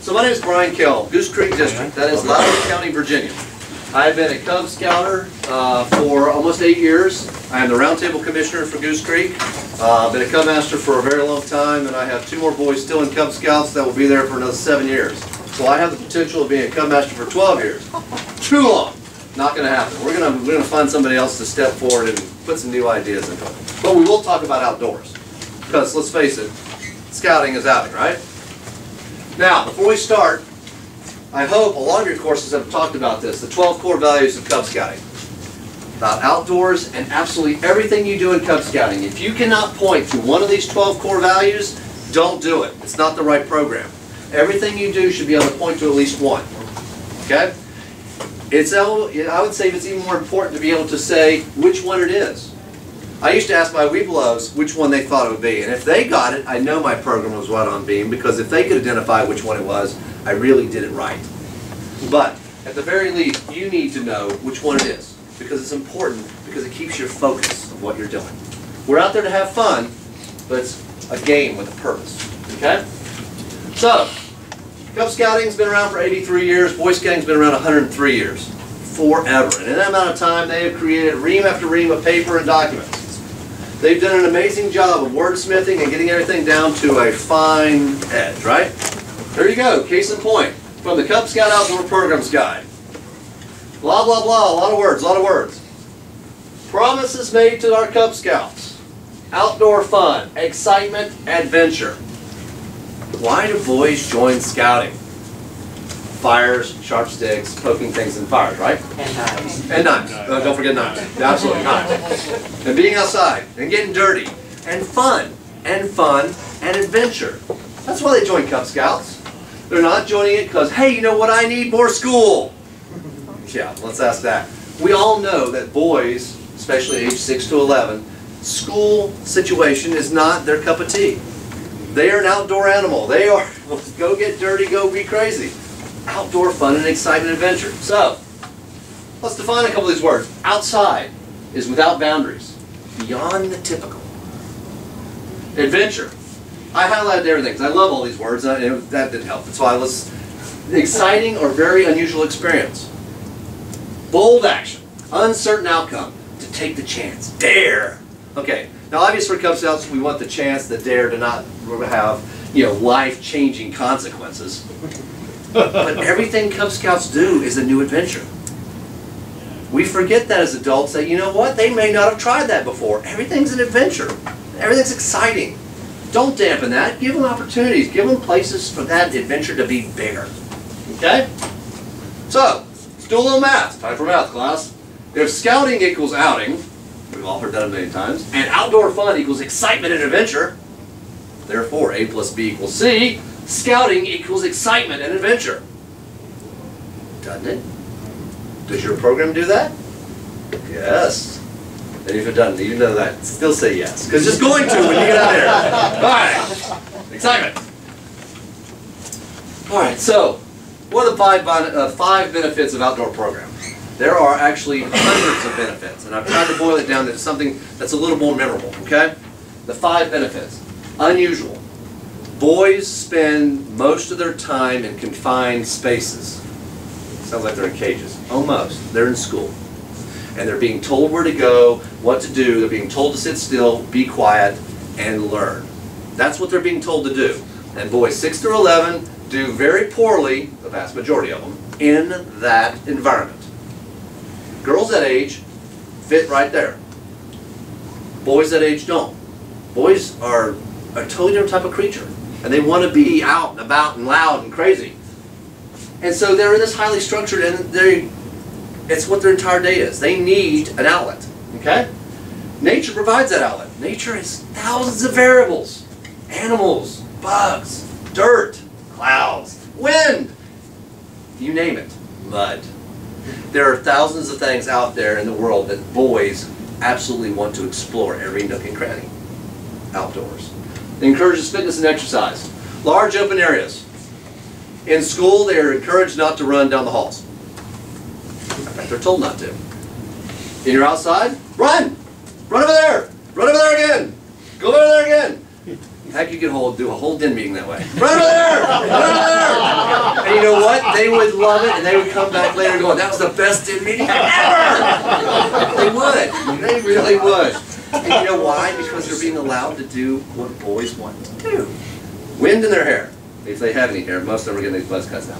So my name is Brian Kale, Goose Creek District. That is Loudoun County, Virginia. I've been a Cub Scouter for almost 8 years. I am the Roundtable Commissioner for Goose Creek. I've been a Cub Master for a very long time, and I have 2 more boys still in Cub Scouts that will be there for another 7 years. So I have the potential of being a Cub Master for 12 years. Too long. Not going to happen. We're gonna find somebody else to step forward and put some new ideas into it. But we will talk about outdoors, because let's face it, scouting is outing, right? Now, before we start, I hope a lot of your courses have talked about this, the 12 core values of Cub Scouting. About outdoors and absolutely everything you do in Cub Scouting. If you cannot point to one of these 12 core values, don't do it. It's not the right program. Everything you do should be able to point to at least one. Okay? I would say it's even more important to be able to say which one it is. I used to ask my Webelos which one they thought it would be, and if they got it, I know my program was right on beam, because if they could identify which one it was, I really did it right. But at the very least, you need to know which one it is, because it's important, because it keeps your focus of what you're doing. We're out there to have fun, but it's a game with a purpose. Okay? So, Cub Scouting's been around for 83 years, Boy Scouting's been around 103 years. Forever. And in that amount of time, they have created ream after ream of paper and documents. They've done an amazing job of wordsmithing and getting everything down to a fine edge, right? There you go, case in point, from the Cub Scout Outdoor Programs Guide. Blah, blah, blah, a lot of words, a lot of words. Promises made to our Cub Scouts. Outdoor fun, excitement, adventure. Why do boys join scouting? Fires, sharp sticks, poking things in fires, right? And knives. And knives. Don't forget knives. Absolutely, knives. And being outside, and getting dirty, and fun, and adventure. That's why they join Cub Scouts. They're not joining it because, hey, you know what I need? More school. Yeah, let's ask that. We all know that boys, especially age 6 to 11, school situation is not their cup of tea. They are an outdoor animal. They are, go get dirty, go be crazy. Outdoor fun and excitement adventure. So, let's define a couple of these words. Outside is without boundaries, beyond the typical. Adventure. I highlighted everything because I love all these words, and that didn't help. That's why let's exciting or very unusual experience. Bold action, uncertain outcome, to take the chance. Dare. Okay. Now, obviously, for Cub Scouts, we want the chance, the dare to not have, life-changing consequences. But everything Cub Scouts do is a new adventure. We forget that as adults, that, you know what, they may not have tried that before. Everything's an adventure. Everything's exciting. Don't dampen that. Give them opportunities. Give them places for that adventure to be bigger. Okay? So, let's do a little math. Time for math, class. If scouting equals outing, we've all heard that a million times, and outdoor fun equals excitement and adventure, therefore A plus B equals C, scouting equals excitement and adventure. Doesn't it? Does your program do that? Yes. And if it doesn't, you know that, still say yes. Because it's going to when you get out there. Alright. Excitement. Alright, so what are the 5 benefits of outdoor programs? There are actually hundreds of benefits, and I've tried to boil it down to something that's a little more memorable, okay? The 5 benefits. Unusual. Boys spend most of their time in confined spaces. Sounds like they're in cages. Almost. They're in school. And they're being told where to go, what to do. They're being told to sit still, be quiet, and learn. That's what they're being told to do. And boys 6 through 11 do very poorly, the vast majority of them, in that environment. Girls that age fit right there. Boys that age don't. Boys are a totally different type of creature. And they want to be out and about and loud and crazy. And so they're in this highly structured, and it's what their entire day is. They need an outlet. Okay? Nature provides that outlet. Nature has thousands of variables. Animals, bugs, dirt, clouds, wind. You name it. Mud. There are thousands of things out there in the world that boys absolutely want to explore every nook and cranny. Outdoors. It encourages fitness and exercise. Large open areas. In school, they are encouraged not to run down the halls. In fact, they're told not to. And you're outside, run! Run over there! Run over there again! Go over there again! Heck, you could do a whole den meeting that way. Run over there! Run over there! what? They would love it, and they would come back later going, that was the best in meeting ever! They would. They really would. And you know why? Because they're being allowed to do what boys want to do. Wind in their hair. If they have any hair, most of them are getting these buzz cuts now.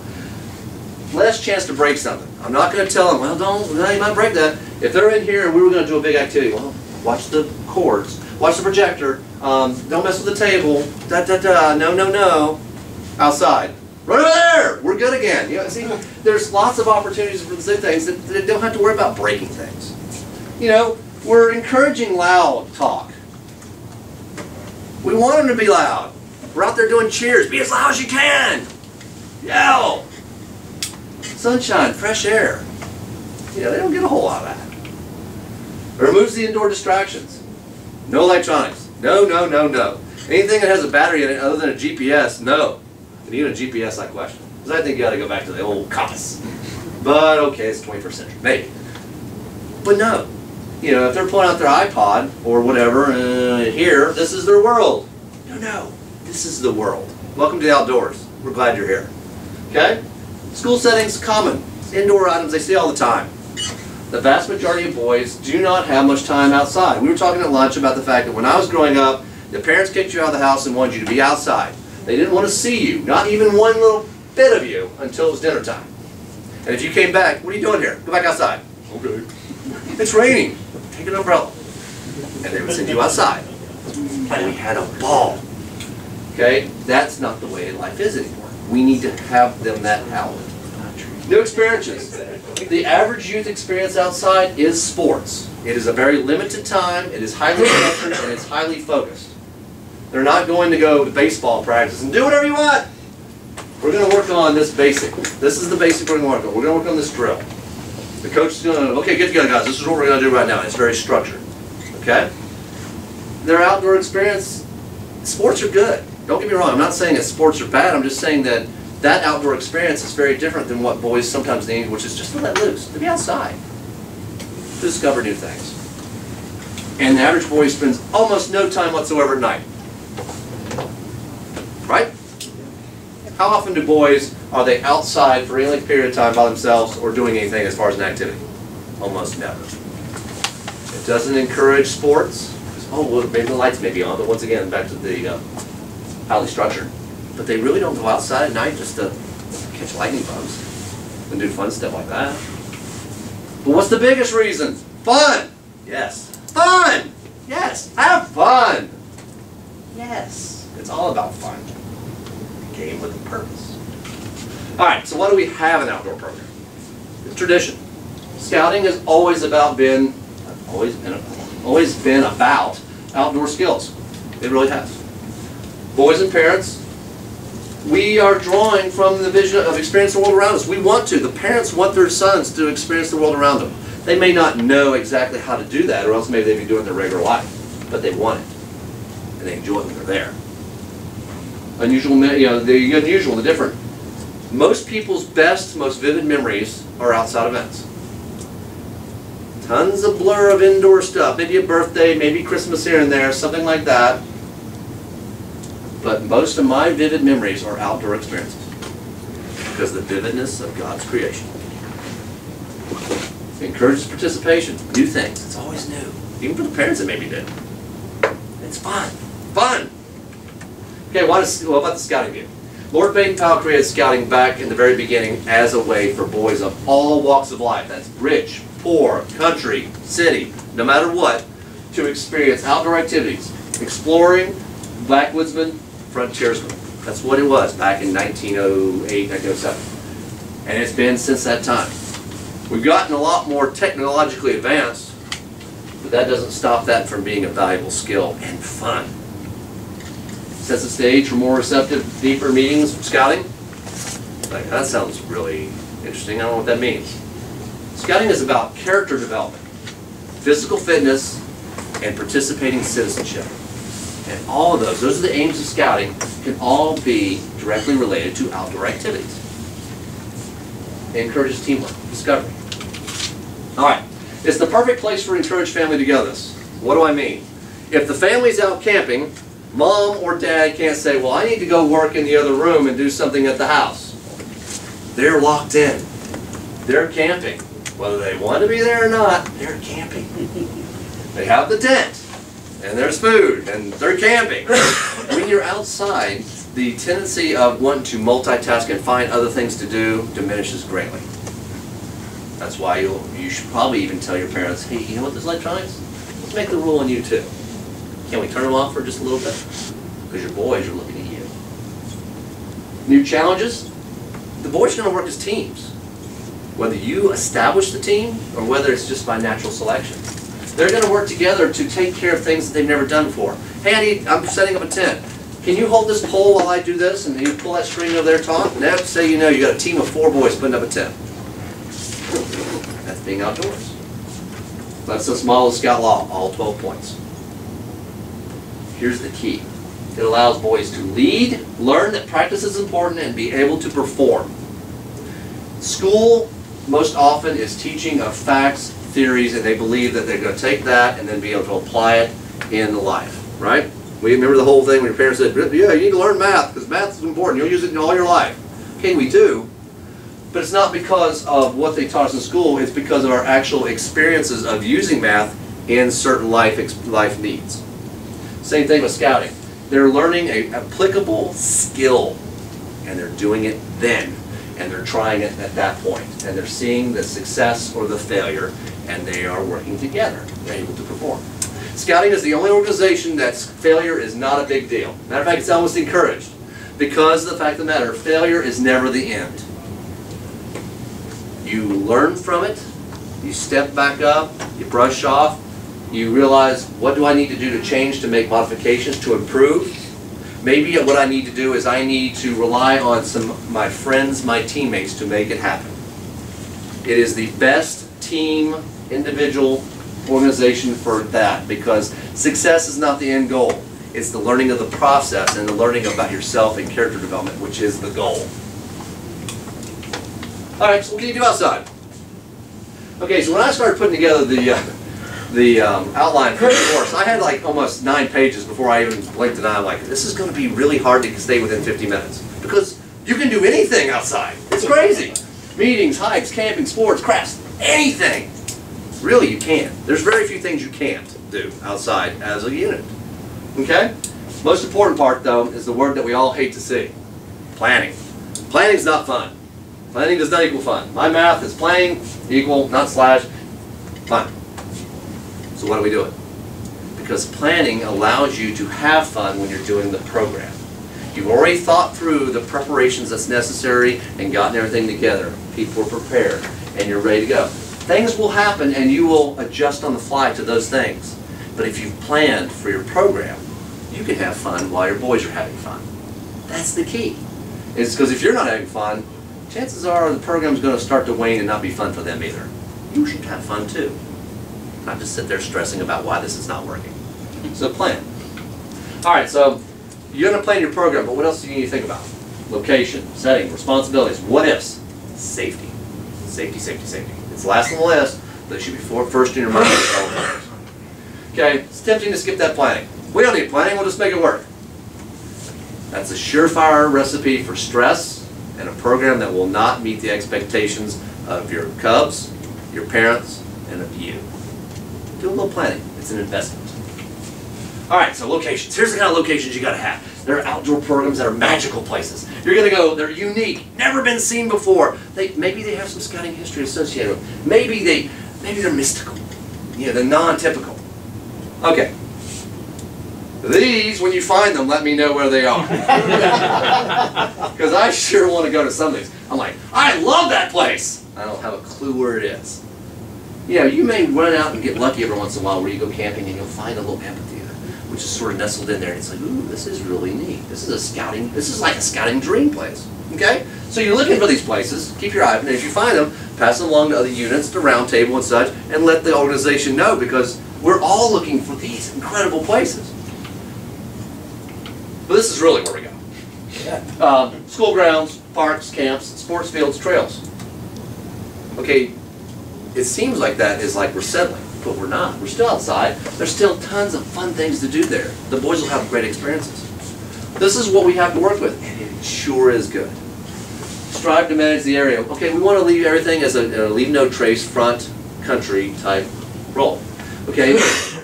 Less chance to break something. I'm not going to tell them, well, you might break that. If they're in here and we were going to do a big activity, well, watch the cords, watch the projector, don't mess with the table, no, outside. Run over there! We're good again. You know, see, there's lots of opportunities for the same things that they don't have to worry about breaking things. You know, we're encouraging loud talk. We want them to be loud. We're out there doing cheers. Be as loud as you can. Yell. Sunshine, fresh air. You know, they don't get a whole lot of that. It removes the indoor distractions. No electronics. No. Anything that has a battery in it other than a GPS, no. And even a GPS I question. Because I think you got to go back to the old compass. But okay, it's 21st century. Maybe. But no. You know, if they're pulling out their iPod or whatever, here, this is their world. No. This is the world. Welcome to the outdoors. We're glad you're here. Okay? School settings, common. Indoor items they see all the time. The vast majority of boys do not have much time outside. We were talking at lunch about the fact that when I was growing up, the parents kicked you out of the house and wanted you to be outside. They didn't want to see you, not even one little bit of you, until it was dinner time. And if you came back, what are you doing here? Go back outside. Okay. It's raining. Take an umbrella. And they would send you outside. And we had a ball. Okay? That's not the way life is anymore. We need to have them that outlet. New experiences. The average youth experience outside is sports. It is a very limited time, it is highly structured, and it's highly focused. They're not going to go to baseball practice and do whatever you want. We're going to work on this basic. This is the basic we're going to work on. We're going to work on this drill. The coach is going to, okay, get together guys, this is what we're going to do right now. It's very structured. Okay? Their outdoor experience, sports are good. Don't get me wrong, I'm not saying that sports are bad, I'm just saying that that outdoor experience is very different than what boys sometimes need, which is just to let loose, to be outside, to discover new things. And the average boy spends almost no time whatsoever at night. Right? How often do boys, are they outside for any period of time by themselves or doing anything as far as an activity? Almost never. It doesn't encourage sports. Oh, well, maybe the lights may be on, but once again, back to the highly structured. But they really don't go outside at night just to catch lightning bugs and do fun stuff like that. But what's the biggest reason? Fun! Yes. Fun! Yes. Have fun! Yes. It's all about fun. Game with a purpose. Alright, so why do we have an outdoor program? It's tradition. Scouting has always been about outdoor skills. It really has. Boys and parents, we are drawing from the vision of experiencing the world around us. We want to. The parents want their sons to experience the world around them. They may not know exactly how to do that, or else maybe they'd be doing their regular life. But they want it. And they enjoy it when they're there. Unusual, you know, the unusual, the different. Most people's best, most vivid memories are outside events. Tons of blur of indoor stuff. Maybe a birthday, maybe Christmas here and there, something like that. But most of my vivid memories are outdoor experiences because of the vividness of God's creation. It encourages participation, new things. It's always new. Even for the parents it may be new. It's fun. Fun! Okay, what about the scouting view? Lord Baden-Powell created scouting back in the very beginning as a way for boys of all walks of life, that's rich, poor, country, city, no matter what, to experience outdoor activities, exploring, backwoodsman, frontiersman. That's what it was back in 1908, 1907. And it's been since that time. We've gotten a lot more technologically advanced, but that doesn't stop that from being a valuable skill and fun. Sets the stage for more receptive, deeper meetings from scouting. Like, that sounds really interesting. I don't know what that means. Scouting is about character development, physical fitness, and participating citizenship. And all of those are the aims of scouting, can all be directly related to outdoor activities. It encourages teamwork, discovery. All right, it's the perfect place for encouraged family togetherness. What do I mean? If the family's out camping, mom or dad can't say, well, I need to go work in the other room and do something at the house. They're locked in. They're camping. Whether they want to be there or not, they're camping. They have the tent, and there's food, and they're camping. When you're outside, the tendency of wanting to multitask and find other things to do diminishes greatly. That's why you should probably even tell your parents, hey, you know what, those electronics? Let's make the rule on you too. Can we turn them off for just a little bit? Because your boys are looking at you. New challenges? The boys are going to work as teams. Whether you establish the team or whether it's just by natural selection. They're going to work together to take care of things that they've never done before. Hey, I'm setting up a tent. Can you hold this pole while I do this? And you pull that string over there, Tom? Now, say you know you got a team of 4 boys putting up a tent. That's being outdoors. That's the smallest Scout Law, all 12 points. Here's the key. It allows boys to lead, learn that practice is important, and be able to perform. School, most often, is teaching of facts, theories, and they believe that they're going to take that and then be able to apply it in life, right? We remember the whole thing when your parents said, yeah, you need to learn math because math is important. You'll use it in all your life. Okay, we do, but it's not because of what they taught us in school. It's because of our actual experiences of using math in certain life needs. Same thing with scouting. They're learning an applicable skill, and they're doing it then, and they're trying it at that point, and they're seeing the success or the failure, and they are working together. They're able to perform. Scouting is the only organization that failure is not a big deal. Matter of fact, it's almost encouraged. Because of the fact of the matter, failure is never the end. You learn from it, you step back up, you brush off, you realize, what do I need to do to change, to make modifications, to improve? Maybe what I need to do is I need to rely on my friends, my teammates to make it happen. It is the best team, individual organization for that, because success is not the end goal. It's the learning of the process and the learning about yourself and character development, which is the goal. All right, so what can you do outside? Okay, so when I started putting together the outline for the course, I had like almost 9 pages before I even blinked an eye. I'm like, this is going to be really hard to stay within 50 minutes because you can do anything outside. It's crazy. Meetings, hikes, camping, sports, crafts, anything. Really, you can. There's very few things you can't do outside as a unit. Okay? Most important part, though, is the word that we all hate to see. Planning. Planning is not fun. Planning does not equal fun. My math is planning equal, not slash, fun. So why do we do it? Because planning allows you to have fun when you're doing the program. You've already thought through the preparations that's necessary and gotten everything together. People are prepared, and you're ready to go. Things will happen and you will adjust on the fly to those things. But if you've planned for your program, you can have fun while your boys are having fun. That's the key. It's because if you're not having fun, chances are the program's going to start to wane and not be fun for them either. You should have fun too. Not just sit there stressing about why this is not working. So plan. Alright, so you're going to plan your program, but what else do you need to think about? Location, setting, responsibilities, what ifs? Safety. Safety, safety, safety. It's last on the list, but it should be first in your mind. Okay, it's tempting to skip that planning. We don't need planning, we'll just make it work. That's a surefire recipe for stress and a program that will not meet the expectations of your Cubs, your parents, and of you. Do a little planning. It's an investment. Alright, so locations. Here's the kind of locations you got to have. There are outdoor programs that are magical places. You're going to go, they're unique, never been seen before. Maybe they have some scouting history associated with them. Maybe they're mystical. You know, they're non-typical. Okay. These, when you find them, let me know where they are. Because I sure want to go to some of these. I'm like, I love that place. I don't have a clue where it is. You know, you may run out and get lucky every once in a while where you go camping and you'll find a little amphitheater, which is sort of nestled in there, and it's like, ooh, this is really neat. This is like a scouting dream place. Okay? So you're looking for these places, keep your eye open, and if you find them, pass them along to other units, to round table and such, and let the organization know, because we're all looking for these incredible places. But this is really where we go. Yeah. School grounds, parks, camps, sports fields, trails. Okay, it seems like that is like we're settling, but we're not. We're still outside. There's still tons of fun things to do there. The boys will have great experiences. This is what we have to work with, and it sure is good. strive to manage the area. Okay, we want to leave everything as a leave no trace front country type role. Okay,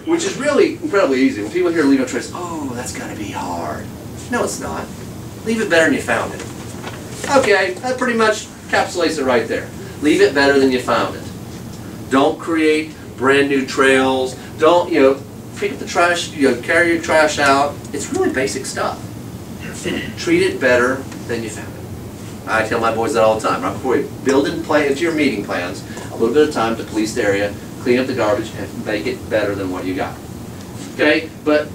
which is really incredibly easy. When people hear leave no trace, oh, that's going to be hard. No, it's not. Leave it better than you found it. Okay, that pretty much encapsulates it right there. Leave it better than you found it. Don't create brand new trails. Don't, pick up the trash, carry your trash out. It's really basic stuff. Treat it better than you found it. I tell my boys that all the time. Right before you build and plan into your meeting plans, a little bit of time to police the area, clean up the garbage, and make it better than what you got. Okay, but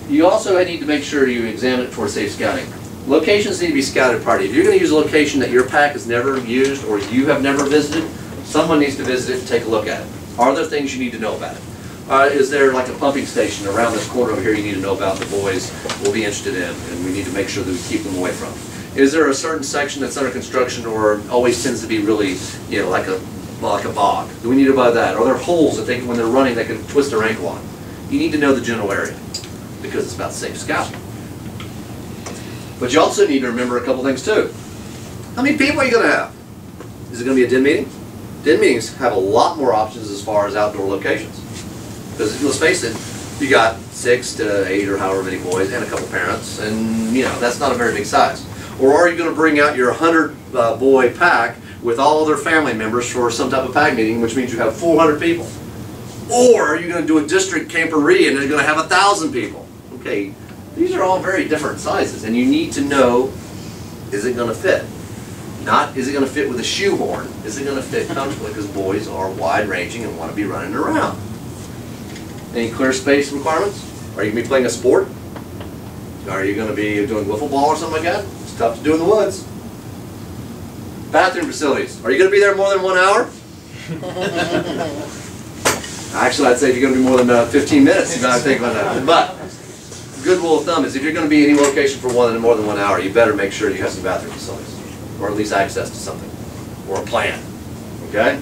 you also need to make sure you examine it for safe scouting. Locations need to be scouted prior. If you're going to use a location that your pack has never used or you have never visited, someone needs to visit it and take a look at it. Are there things you need to know about it? Is there like a pumping station around this corner over here you need to know about the boys will be interested in, and we need to make sure that we keep them away from? Is there a certain section that's under construction or always tends to be really, like a bog? Do we need to buy that? Are there holes that when they're running they can twist their ankle on? You need to know the general area because it's about safe scouting. But you also need to remember a couple things too. How many people are you going to have? Is it going to be a den meeting? Den meetings have a lot more options as far as outdoor locations. Because let's face it, you got 6 to 8 or however many boys and a couple parents, and that's not a very big size. Or are you going to bring out your 100 boy pack with all their family members for some type of pack meeting, which means you have 400 people? Or are you going to do a district camporee and they're going to have 1,000 people? Okay, these are all very different sizes, and you need to know, is it going to fit? Not, is it going to fit with a shoehorn? Is it going to fit comfortably? Because boys are wide-ranging and want to be running around. Any clear space requirements? Are you going to be playing a sport? Are you going to be doing wiffle ball or something like that? It's tough to do in the woods. Bathroom facilities. Are you going to be there more than 1 hour? Actually, I'd say if you're going to be more than 15 minutes, you got to think about that. But good rule of thumb is if you're going to be any location for more than 1 hour, you better make sure you have some bathroom facilities, or at least access to something, or a plan. Okay?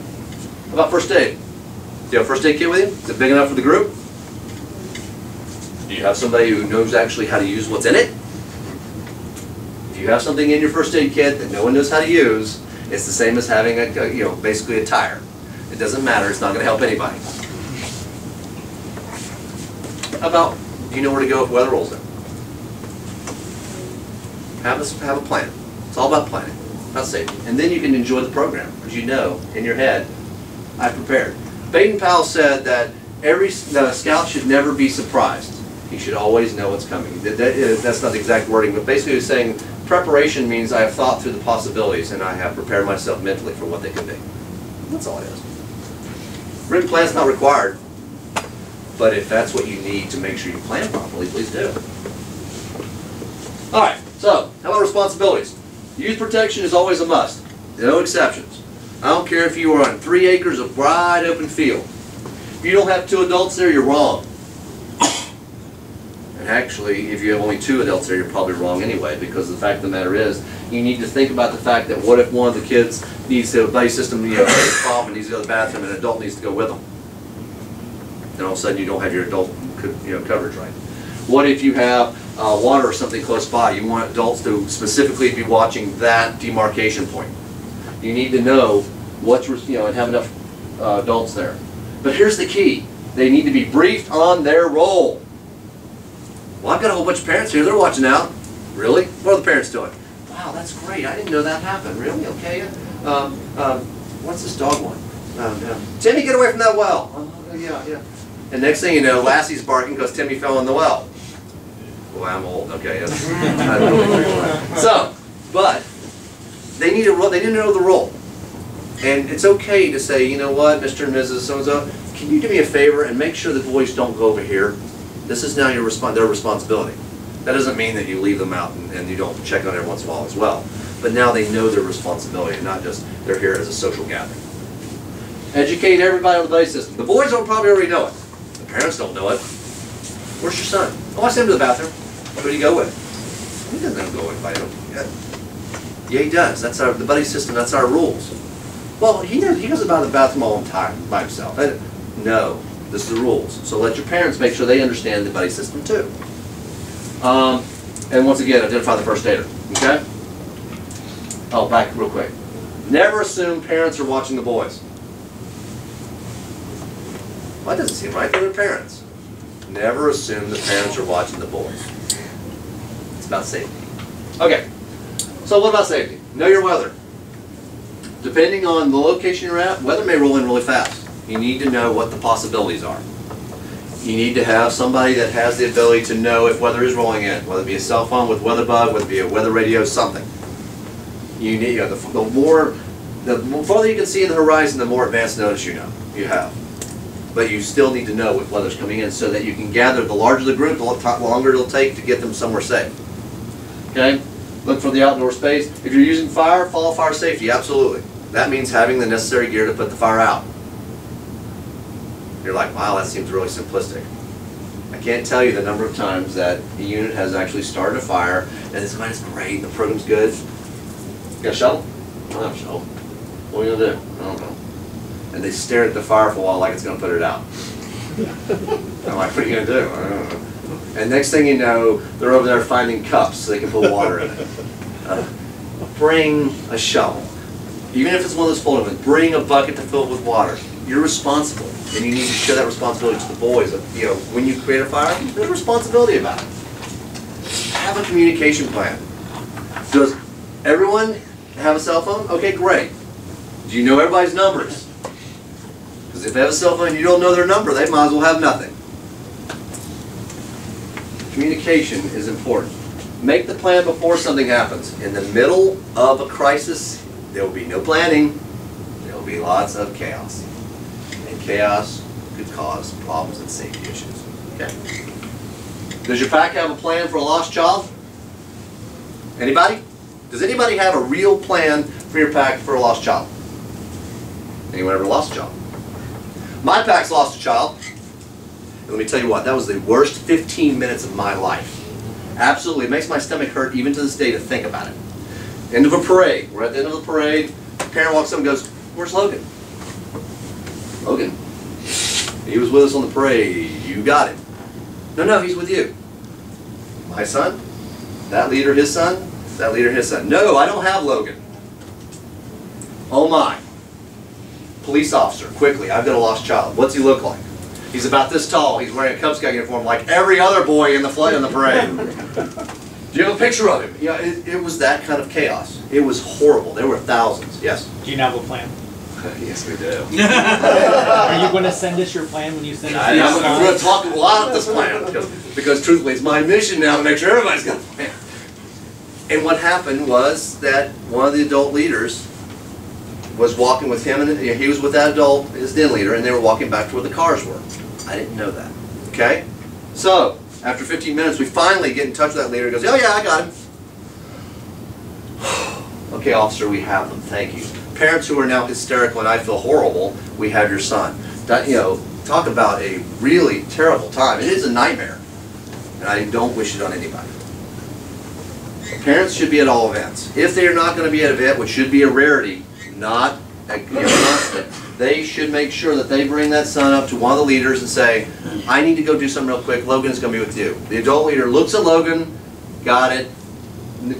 How about first aid? Do you have a first aid kit with you? Is it big enough for the group? Do you have somebody who knows actually how to use what's in it? If you have something in your first aid kit that no one knows how to use, it's the same as having basically a tire. It doesn't matter. It's not going to help anybody. How about, do you know where to go if weather rolls in? Have a plan. It's all about planning, about safety. And then you can enjoy the program, because you know in your head, I've prepared. Baden-Powell said that the scout should never be surprised. He should always know what's coming. That's not the exact wording, but basically he's saying preparation means I have thought through the possibilities and I have prepared myself mentally for what they could be. That's all it is. Written plan's not required, but if that's what you need to make sure you plan properly, please do. All right, so how about responsibilities? Youth protection is always a must. No exceptions. I don't care if you are on 3 acres of wide open field. If you don't have 2 adults there, you're wrong. And actually, if you have only 2 adults there, you're probably wrong anyway, because the fact of the matter is, you need to think about the fact that what if one of the kids needs to buddy system, problem, and needs to go to the bathroom, and an adult needs to go with them. And all of a sudden, you don't have your adult coverage right. What if you have water or something close by? You want adults to specifically be watching that demarcation point. You need to know what's, and have enough adults there. But here's the key. They need to be briefed on their role. Well, I've got a whole bunch of parents here. They're watching out. Really? What are the parents doing? Wow, that's great. I didn't know that happened. Really? Okay. What's this dog want? Timmy, get away from that well. Yeah. And next thing you know, Lassie's barking because Timmy fell in the well. Well, I'm old. Okay. I don't really agree with that. So, but they need to know the role. And it's okay to say, you know what, Mr. and Mrs. So-and-so, can you do me a favor and make sure the boys don't go over here? This is now their responsibility. That doesn't mean that you leave them out and you don't check on every once in a while as well. But now they know their responsibility and not just they're here as a social gathering. Educate everybody on the buddy system. The boys don't probably already know it. The parents don't know it. Where's your son? Oh, I sent him to the bathroom. Who do you go with? He doesn't go with anybody. Yeah, he does. That's the buddy system. That's our rules. Well, he goes about the bathroom all the time by himself. No. This is the rules. So let your parents make sure they understand the buddy system too. And once again, identify the first aider. Okay? Oh, back real quick. Never assume parents are watching the boys. Well, that doesn't seem right. They're parents. Never assume the parents are watching the boys. It's about safety. Okay. So what about safety? Know your weather. Depending on the location you're at, weather may roll in really fast. You need to know what the possibilities are. You need to have somebody that has the ability to know if weather is rolling in, whether it be a cell phone with WeatherBug, whether it be a weather radio, something. You need, the farther you can see in the horizon, the more advanced notice you have. But you still need to know if weather's coming in so that you can gather. The larger the group, the longer it'll take to get them somewhere safe. Okay? Look for the outdoor space. If you're using fire, follow fire safety, absolutely. That means having the necessary gear to put the fire out. You're like, wow, that seems really simplistic. I can't tell you the number of times that a unit has actually started a fire and it's like, it's great, the program's good. You got a shovel? I don't have a shovel. What are you going to do? I don't know. And they stare at the fire for a while like it's going to put it out. I'm like, what are you going to do? I don't know. And next thing you know, they're over there finding cups so they can put water in it. Bring a shovel. Even if it's one of those folded ones, bring a bucket to fill it with water. You're responsible, and you need to show that responsibility to the boys. You know, when you create a fire, there's responsibility about it. Have a communication plan. Does everyone have a cell phone? Okay, great. Do you know everybody's numbers? Because if they have a cell phone and you don't know their number, they might as well have nothing. Communication is important. Make the plan before something happens. In the middle of a crisis, there will be no planning. There will be lots of chaos. And chaos could cause problems and safety issues. Okay. Does your pack have a plan for a lost child? Anybody? Does anybody have a real plan for your pack for a lost child? Anyone ever lost a child? My pack's lost a child. And let me tell you what, that was the worst 15 minutes of my life. Absolutely, it makes my stomach hurt even to this day to think about it. End of a parade. We're at the end of the parade. The parent walks up and goes, "Where's Logan?" "Logan? He was with us on the parade. You got him." No, he's with you." "My son? That leader, his son? That leader, his son?" "No, I don't have Logan." "Oh my." Police officer, quickly, I've got a lost child. What's he look like? "He's about this tall. He's wearing a Cub Scout uniform like every other boy in the parade." "Do you have a picture of him?" Yeah, it was that kind of chaos. It was horrible. There were thousands. Yes? Do you have a plan? Yes, we do. Are you going to send us your plan when you send us your plan? I'm going to talk a lot of this plan because truthfully, it's my mission now to make sure everybody's got a plan. And what happened was that one of the adult leaders was walking with him, and he was with that adult, his den leader, and they were walking back to where the cars were. I didn't know that. Okay? So, after 15 minutes, we finally get in touch with that leader. He goes, "Oh yeah, I got him." "Okay, officer, we have them. Thank you." Parents who are now hysterical and I feel horrible, we have your son. You know, talk about a really terrible time. It is a nightmare. And I don't wish it on anybody. Parents should be at all events. If they are not going to be at an event, which should be a rarity, not a constant, they should make sure that they bring that son up to one of the leaders and say, "I need to go do something real quick. Logan's going to be with you." The adult leader looks at Logan, got it,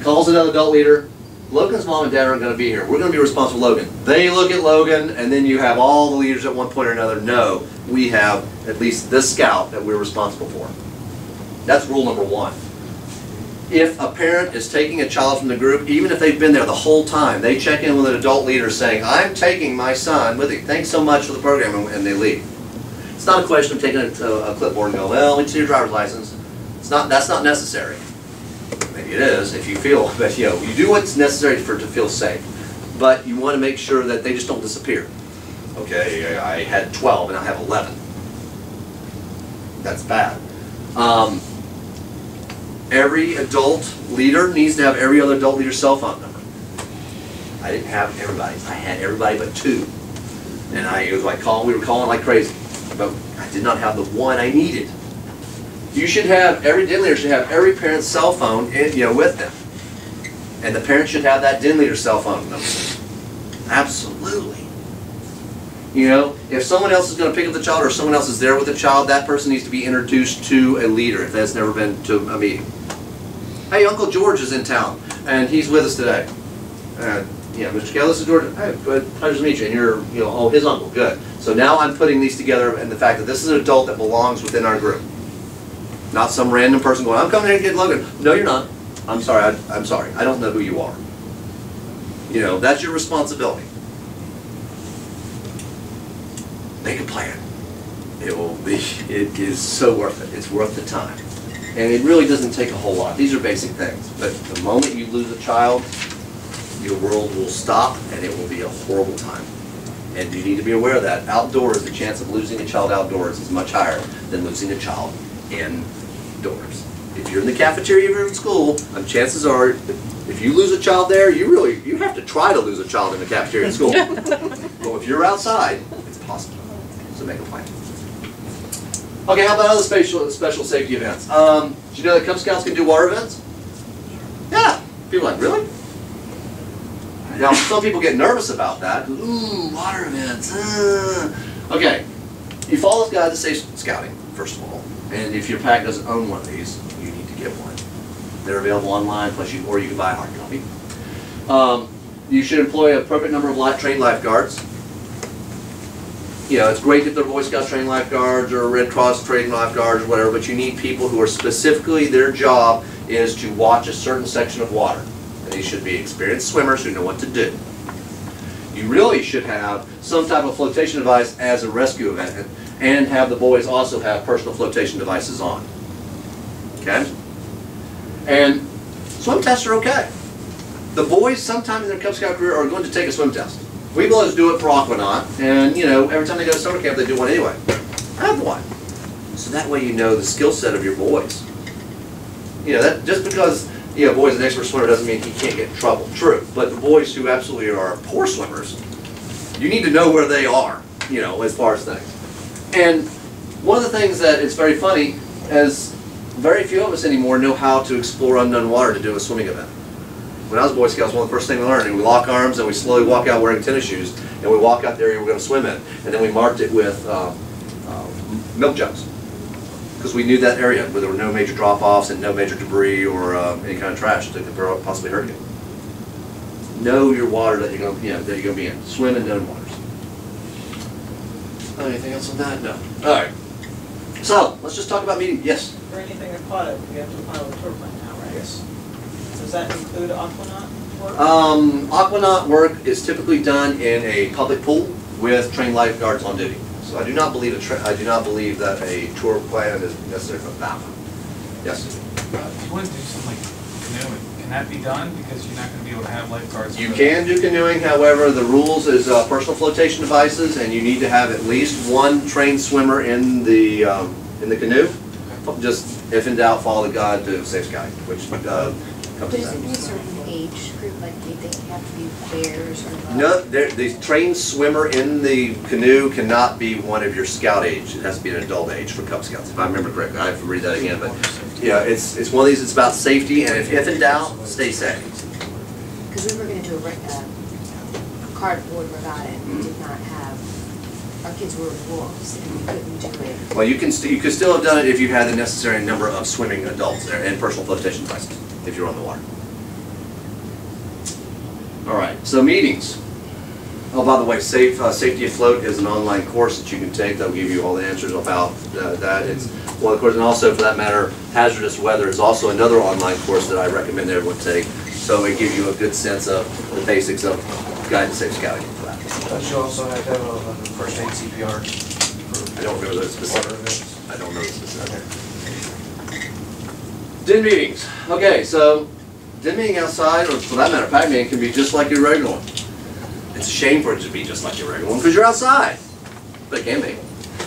calls another adult leader. "Logan's mom and dad aren't going to be here. We're going to be responsible for Logan." They look at Logan, and then you have all the leaders at one point or another know we have at least this scout that we're responsible for. That's rule number one. If a parent is taking a child from the group, even if they've been there the whole time, they check in with an adult leader saying, "I'm taking my son with you. Thanks so much for the program," and they leave. It's not a question of taking a clipboard and go, "Well, let's see your driver's license." That's not necessary. Maybe it is if you feel, but you do what's necessary to feel safe. But you want to make sure that they just don't disappear. Okay, I had 12 and I have 11. That's bad. Every adult leader needs to have every other adult leader's cell phone number. I didn't have everybody's. I had everybody but 2. And it was like we were calling like crazy. But I did not have the one I needed. You should have, every den leader should have every parent's cell phone with them. And the parent should have that den leader's cell phone number. Absolutely. If someone else is going to pick up the child or someone else is there with the child, that person needs to be introduced to a leader if that's never been to a meeting. "Hey, Uncle George is in town and he's with us today." Yeah, Mr. Kale, this is Jordan. Hey, good, pleasure to meet you. And you're, oh, his uncle. Good. So now I'm putting these together, and the fact that this is an adult that belongs within our group, not some random person going, I'm coming here to get Logan. No, you're not. I'm sorry. I'm sorry. I don't know who you are. That's your responsibility. Make a plan. It is so worth it. It's worth the time. And it really doesn't take a whole lot. These are basic things. But the moment you lose a child, your world will stop and it will be a horrible time. And you need to be aware of that. Outdoors, the chance of losing a child outdoors is much higher than losing a child indoors. If you're in the cafeteria of your school, chances are, if you lose a child there, you have to try to lose a child in the cafeteria at school. But if you're outside, it's possible. So make a plan. Okay, how about other special safety events? Did you know that Cub Scouts can do water events? Yeah. People are like, really? Now, some people get nervous about that. Ooh, water events. Okay, you follow this guide to Safe Scouting, first of all. And if your pack doesn't own one of these, you need to get one. They're available online, or you can buy a hard copy. You should employ an appropriate number of trained lifeguards. It's great if they're Boy Scouts trained lifeguards or Red Cross trained lifeguards or whatever, but you need people who are specifically, their job is to watch a certain section of water. And they should be experienced swimmers who know what to do. You really should have some type of flotation device as a rescue event, and have the boys also have personal flotation devices on. Okay? And swim tests are okay. The boys, sometimes in their Cub Scout career, are going to take a swim test. We boys do it for Aquanaut, and every time they go to summer camp, they do one anyway. I have one. So that way you know the skill set of your boys. That just because a boy's an expert swimmer doesn't mean he can't get in trouble. True. But the boys who absolutely are poor swimmers, you need to know where they are, as far as things. And one of the things that is very funny is very few of us anymore know how to explore unknown water to do a swimming event. When I was Boy Scouts, one of the first things we learned, we lock arms and we slowly walk out wearing tennis shoes, and we walk out the area we're going to swim in. And then we marked it with milk jugs, because we knew that area where there were no major drop-offs and no major debris or any kind of trash that could possibly hurt you. Know your water that you're going to be in. Swim in known waters. Anything else on that? No. All right. So let's just talk about meeting. Yes. For anything aquatic, we have to file a tour plan now, right? Yes. Does that include Aquanaut work? Aquanaut work is typically done in a public pool with trained lifeguards on duty. So I do not believe that a tour plan is necessary for that one. Yes. If you want to do something like canoeing, can that be done? Because you're not going to be able to have lifeguards. You can do canoeing, however, the rules is personal flotation devices, and you need to have at least one trained swimmer in the canoe. Okay. Just if in doubt, follow the guide to Safe Scouting, which comes But is it a certain age group, like do they have to be bears or? No, the trained swimmer in the canoe cannot be one of your scout age. It has to be an adult age for Cub Scouts, if I remember correctly. I have to read that again, but yeah, it's one of these. It's about safety, and if in doubt, stay safe. Because we were going to do a cardboard regatta, and we did not have. Our kids were wolves, and we couldn't do it. Well, you could still have done it if you had the necessary number of swimming adults there and personal flotation devices, if you're on the water. All right, so meetings. Oh, by the way, Safety Afloat is an online course that you can take that will give you all the answers about that. It's one of the courses, and also, for that matter, Hazardous Weather is also another online course that I recommend everyone take. So it gives you a good sense of the basics of guide to safe scouting for that. Don't you also have to have a first aid CPR? I don't remember those specifics. Water events? I don't know the specifics. DIN meetings. Okay, so DIN meeting outside, or for that matter, pack meeting, can be just like your regular one. It's a shame for it to be just like your regular one because you're outside, but it can be.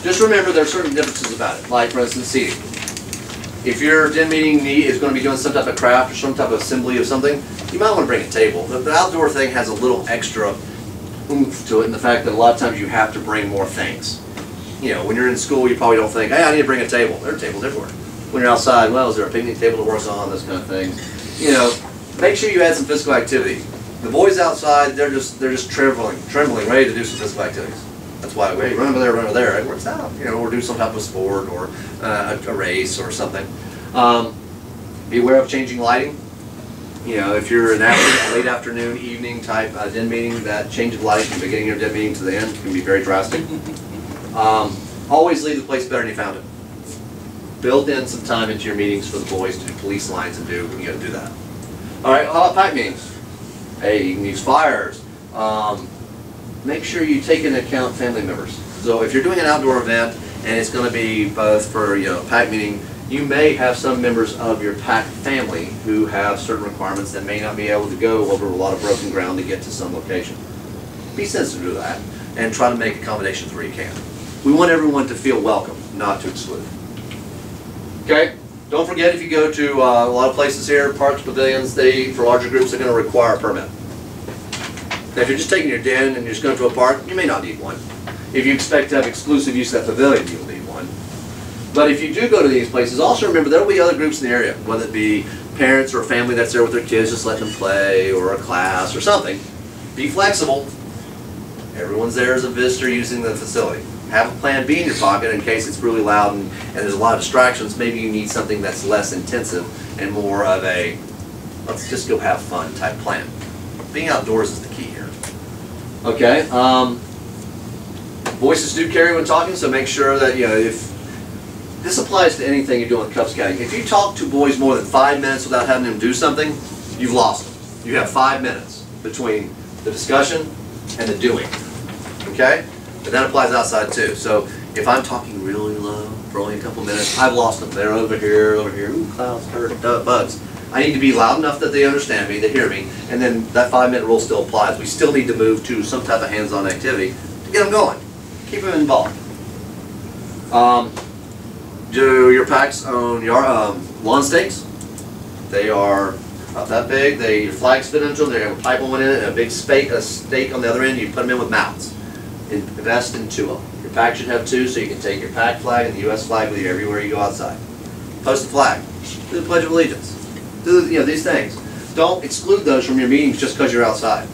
Just remember there are certain differences about it, like for instance seating. If your DIN meeting is going to be doing some type of craft or some type of assembly of something, you might want to bring a table. The outdoor thing has a little extra oomph to it in the fact that a lot of times you have to bring more things. You know, when you're in school, you probably don't think, hey, I need to bring a table. There are tables everywhere. When you're outside, well, is there a picnic table to work on, those kind of things. You know, make sure you add some physical activity. The boys outside, they're just trembling, ready to do some physical activities. That's why, hey, run over there, it works out. You know, or do some type of sport or a race or something. Be aware of changing lighting. You know, if you're an late afternoon, evening type den meeting, that change of light from the beginning of den meeting to the end can be very drastic. Always leave the place better than you found it. Build in some time into your meetings for the boys to do police lines and do, you know, do that. All right, how about pack meetings? Hey, you can use fires. Make sure you take into account family members. So if you're doing an outdoor event and it's going to be both for, you know, pack meeting, you may have some members of your pack family who have certain requirements that may not be able to go over a lot of broken ground to get to some location. Be sensitive to that and try to make accommodations where you can. We want everyone to feel welcome, not to exclude. Okay? Don't forget, if you go to a lot of places here, parks, pavilions, for larger groups, they're going to require a permit. Now, if you're just taking your den and you're just going to a park, you may not need one. If you expect to have exclusive use of that pavilion, you'll need one. But if you do go to these places, also remember there will be other groups in the area, whether it be parents or a family that's there with their kids, just let them play, or a class or something. Be flexible. Everyone's there as a visitor using the facility. Have a plan B in your pocket in case it's really loud and there's a lot of distractions. Maybe you need something that's less intensive and more of a, let's just go have fun type plan. Being outdoors is the key here. Okay. Voices do carry when talking, so make sure that, you know, if this applies to anything you're doing with Cub Scouting. If you talk to boys more than 5 minutes without having them do something, you've lost them. You have 5 minutes between the discussion and the doing. Okay? But that applies outside too. So if I'm talking really low for only a couple minutes, I've lost them. They're over here, ooh, clouds, hurt, bugs. I need to be loud enough that they understand me, they hear me, and then that 5-minute rule still applies. We still need to move to some type of hands-on activity to get them going. Keep them involved. Do your packs own your lawn stakes? They are about that big. Your flags fit into them. They have a pipe on in it and a big stake on the other end. You put them in with mounts. Invest in 2 of them. Your pack should have 2, so you can take your pack flag and the U.S. flag with you everywhere you go outside. Post a flag. Do the Pledge of Allegiance. Do, you know, these things. Don't exclude those from your meetings just because you're outside.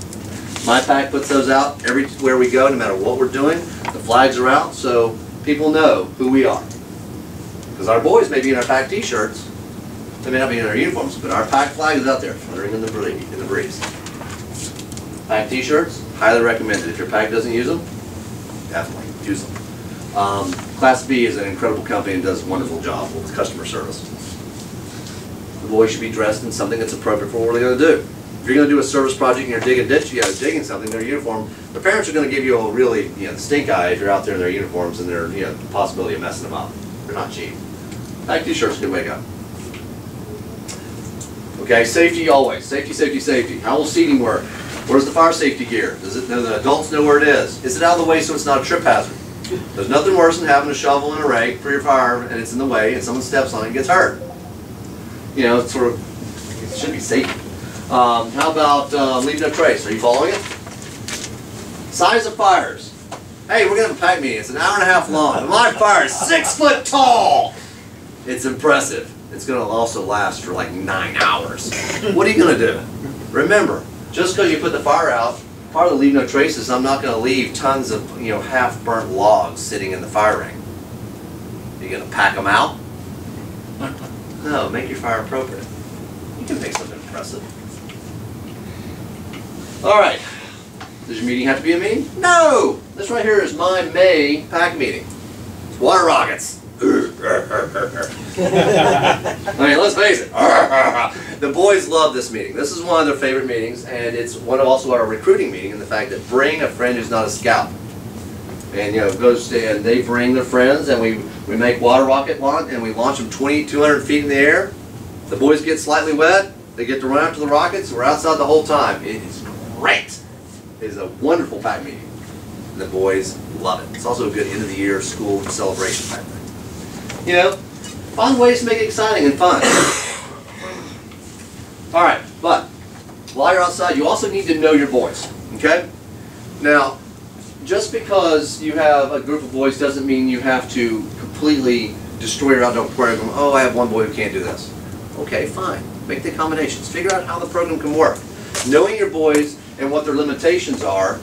My pack puts those out everywhere we go, no matter what we're doing. The flags are out, so people know who we are. Because our boys may be in our pack t-shirts, they may not be in our uniforms, but our pack flag is out there, fluttering in the breeze. Pack t-shirts, highly recommended. If your pack doesn't use them, definitely use them. Class B is an incredible company and does a wonderful job with customer service. The boys should be dressed in something that's appropriate for what they're going to do. If you're going to do a service project and you're digging a ditch, digging something, their uniform, the parents are going to give you a really, stink eye if you're out there in their uniforms and they're, the possibility of messing them up. They're not cheap. Pack t-shirts, good way to go. Okay, safety always. Safety, safety, safety. How will seating work? Where's the fire safety gear? Do the adults know where it is? Is it out of the way so it's not a trip hazard? There's nothing worse than having a shovel and a rake for your fire and it's in the way and someone steps on it and gets hurt. It's sort of, it should be safe. How about leave no trace? Are you following it? Size of fires. Hey, we're going to have a pack meeting. It's an hour and a half long. My fire is 6 foot tall. It's impressive. It's going to also last for like 9 hours. What are you going to do? Remember, just because you put the fire out, part of the leave no trace is I'm not going to leave tons of half-burnt logs sitting in the fire ring. Are you going to pack them out? No, make your fire appropriate. You can make something impressive. All right. Does your meeting have to be a meeting? No! This right here is my May pack meeting. It's water rockets. I mean, let's face it. The boys love this meeting. This is one of their favorite meetings, and it's also our recruiting meeting in the fact that bring a friend who's not a scout. And and they bring their friends, and we make water rocket launch, and we launch them 200 feet in the air. The boys get slightly wet. They get to run after the rockets. We're outside the whole time. It is great. It is a wonderful pack meeting. The boys love it. It's also a good end of the year school celebration type thing. Find ways to make it exciting and fun. All right, but while you're outside, you also need to know your boys. Okay? Now, just because you have a group of boys doesn't mean you have to completely destroy your outdoor program. Oh, I have one boy who can't do this. Okay, fine. Make the accommodations. Figure out how the program can work. Knowing your boys and what their limitations are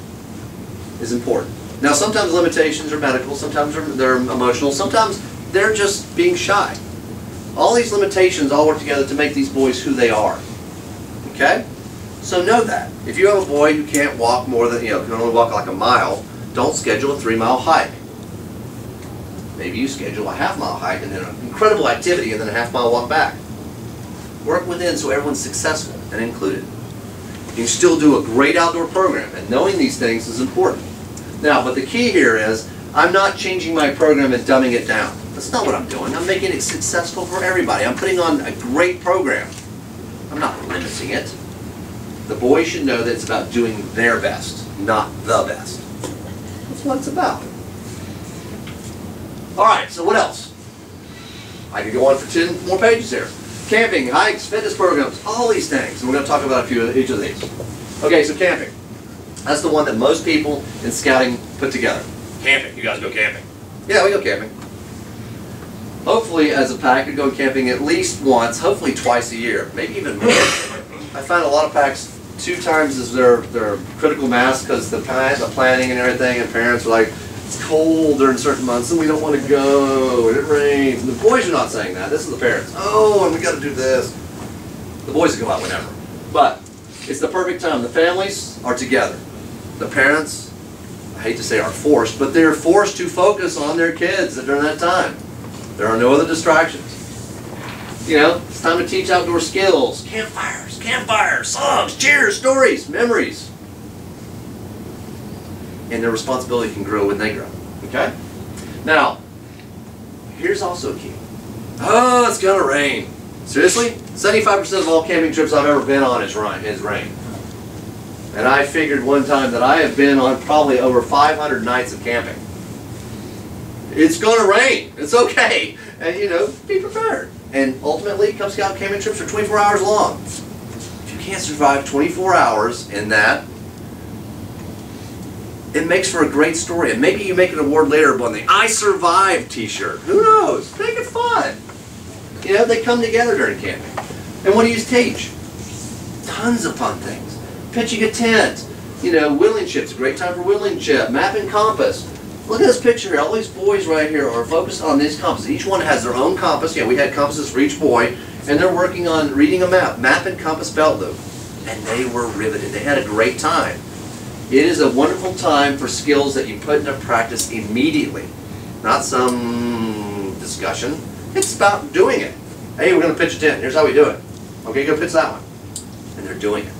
is important. Now, sometimes limitations are medical, sometimes they're emotional, sometimes they're just being shy. All these limitations all work together to make these boys who they are. Okay? So know that. If you have a boy who can't walk more than, can only walk like a mile, don't schedule a 3-mile hike. Maybe you schedule a half-mile hike and then an incredible activity and then a half-mile walk back. Work within so everyone's successful and included. You can still do a great outdoor program, and knowing these things is important. Now, but the key here is, I'm not changing my program and dumbing it down. That's not what I'm doing. I'm making it successful for everybody. I'm putting on a great program. I'm not limiting it. The boys should know that it's about doing their best, not the best. That's what it's about. All right, so what else? I could go on for 10 more pages here. Camping, hikes, fitness programs, all these things. And we're going to talk about a few of each of these. Okay, so camping. That's the one that most people in scouting put together. Camping, you guys go camping. Yeah, we go camping. Hopefully, as a pack, you go camping at least once, hopefully twice a year, maybe even more. I find a lot of packs 2 times is their critical mass because the planning and everything, and parents are like, it's cold during certain months and we don't want to go, and it rains. And the boys are not saying that. This is the parents. Oh, and we got to do this. The boys go out whenever. But it's the perfect time. The families are together. The parents, I hate to say are forced, but they're forced to focus on their kids during that time. There are no other distractions. It's time to teach outdoor skills. Campfires, songs, cheers, stories, memories. And their responsibility can grow when they grow. Okay? Now, here's also a key. Oh, it's gonna rain. Seriously? 75% of all camping trips I've ever been on is rain. And I figured one time that I have been on probably over 500 nights of camping. It's gonna rain. It's okay. And be prepared. And ultimately, Cub Scout camping trips are 24 hours long. If you can't survive 24 hours in that, it makes for a great story. And maybe you make an award later on the I Survived t-shirt. Who knows? Make it fun. They come together during camping. And what do you teach? Tons of fun things. Pitching a tent. Wheeling chip's a great time for wheeling chip. Map and compass. Look at this picture here. All these boys right here are focused on these compasses. Each one has their own compass. We had compasses for each boy. And they're working on reading a map. Map and compass belt loop. And they were riveted. They had a great time. It is a wonderful time for skills that you put into practice immediately. Not some discussion. It's about doing it. Hey, we're going to pitch a tent. Here's how we do it. Okay, go pitch that one. And they're doing it.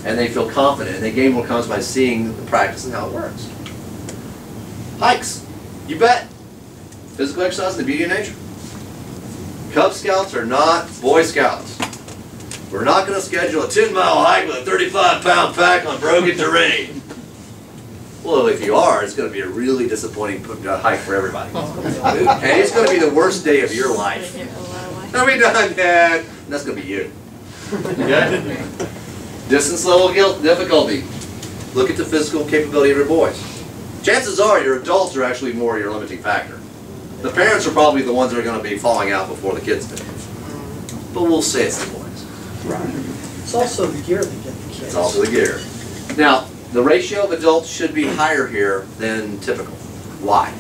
And they feel confident. And they gain more confidence by seeing the practice and how it works. Hikes. You bet. Physical exercise and the beauty of nature. Cub Scouts are not Boy Scouts. We're not going to schedule a 10-mile hike with a 35-pound pack on broken terrain. Well, if you are, it's going to be a really disappointing hike for everybody. And it's going to be the worst day of your life. Are we done, Dad? And that's going to be you. Okay? Distance level difficulty. Look at the physical capability of your boys. Chances are your adults are actually more your limiting factor. The parents are probably the ones that are going to be falling out before the kids do. But we'll say it's the boys. Right. It's also the gear that get the kids. It's also the gear. Now, the ratio of adults should be higher here than typical. Why?